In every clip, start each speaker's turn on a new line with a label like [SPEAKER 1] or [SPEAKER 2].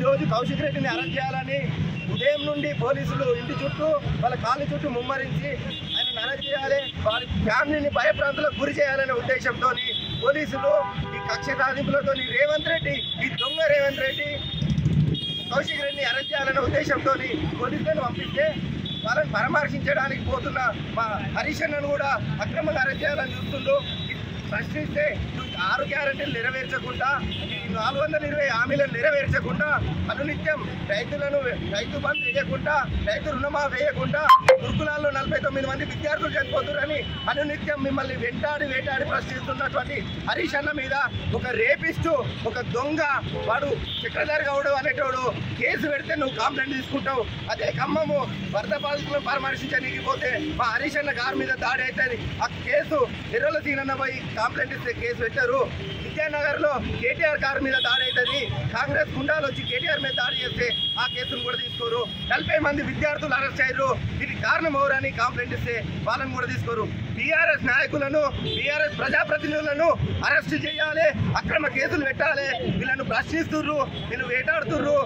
[SPEAKER 1] రోజు కౌశిక్ రెడ్డిని అరెస్ట్ చేయాలని ఉదయం నుండి పోలీసులు ఇంటి చుట్టూ వాళ్ళ కాళ్ళ చుట్టూ ముమ్మరించి ఆయన అరెస్ట్ చేయాలి, వారి ఫ్యామిలీని భయప్రాంతాలకు గురి చేయాలనే ఉద్దేశంతో పోలీసులు ఈ కక్ష సాధింపులతో రేవంత్ రెడ్డి, ఈ దొంగ రేవంత్ రెడ్డి కౌశిక్ రెడ్డిని అరెస్ట్ చేయాలనే ఉద్దేశంతో పోలీసులను పంపిస్తే వాళ్ళని పరామర్శించడానికి పోతున్న మా హరీష్ అన్నను కూడా అక్రమంగా అరెస్ట్ చేయాలని చూస్తుండ్రు. ప్రశ్నిస్తే 6 గ్యారెంటీలు నెరవేర్చకుండా, ఈ 420 హామీలను నెరవేర్చకుండా, అనునిత్యం రైతు బంధు వేయకుండా, రైతు రుణమాఫీ వేయకుండా, గురుకులాల్లో 49 మంది విద్యార్థులు చనిపోతున్నారని అనునిత్యం మిమ్మల్ని వేటాడి ప్రశ్నిస్తున్నటువంటి హరీష్ అన్న మీద ఒక రేపిస్టు, ఒక దొంగ, వాడు చక్రధారి గౌడ్ అనేటోడు కేసు పెడితే నువ్వు కంప్లైంట్ తీసుకుంటావు. అదే ఖమ్మము వరద బాధితులను పరామర్శించడానికి పోతే మా హరీష్ అన్న గారి మీద దాడి అవుతుంది. ఆ కేసు నిర్వల సీనన్న పోయి కంప్లైంట్ ఇస్తే కేసు పెట్టారు. విద్యానగర్ లో కేటీఆర్ కారు మీద దాడి అవుతుంది. కాంగ్రెస్ గుండాలు వచ్చి కేటీఆర్ మీద దాడి చేస్తే ఆ కేసును కూడా తీసుకోరు. 40 మంది విద్యార్థులు అరెస్ట్ అయ్యారు. దీనికి కారణం ఎవరని కంప్లైంట్ ఇస్తే వాళ్ళని కూడా తీసుకోరు. టీఆర్ఎస్ నాయకులను, టీఆర్ఎస్ ప్రజాప్రతినిధులను అరెస్ట్ చేయాలి, అక్రమ కేసులు పెట్టాలి. వీళ్ళను ప్రశ్నిస్తుర్రు, వీళ్ళు వేటాడుతుర్రు,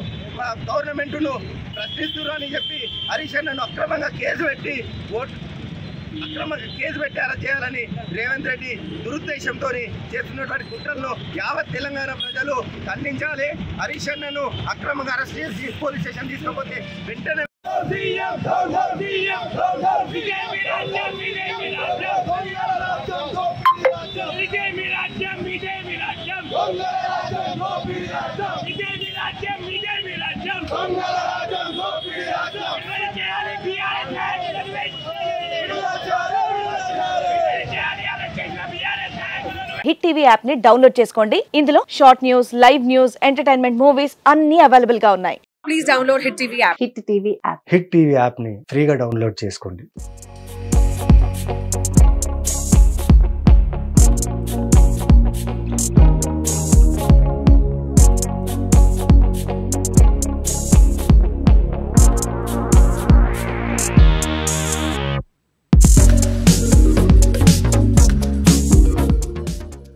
[SPEAKER 1] గవర్నమెంట్ను ప్రశ్నిస్తుర్రు అని చెప్పి హరీష్ అన్నను అక్రమంగా కేసు పెట్టి అరెస్ట్ చేయాలని రేవంత్ రెడ్డి దురుద్దేశంతో చేస్తున్నటువంటి కుట్రలను యావత్ తెలంగాణ ప్రజలు ఖండించాలి. హరీష్ అన్నను అక్రమంగా అరెస్ట్ చేసి పోలీస్ స్టేషన్ తీసుకపోతే వెంటనే
[SPEAKER 2] హిట్ టీవీ యాప్ ని డౌన్లోడ్ చేసుకోండి. ఇందులో short news, live news, entertainment movies అన్ని అవైలబుల్ గా ఉన్నాయి. Please download hit TV app.
[SPEAKER 3] Hit TV app ని ఫ్రీగా డౌన్లోడ్ చేసుకోండి.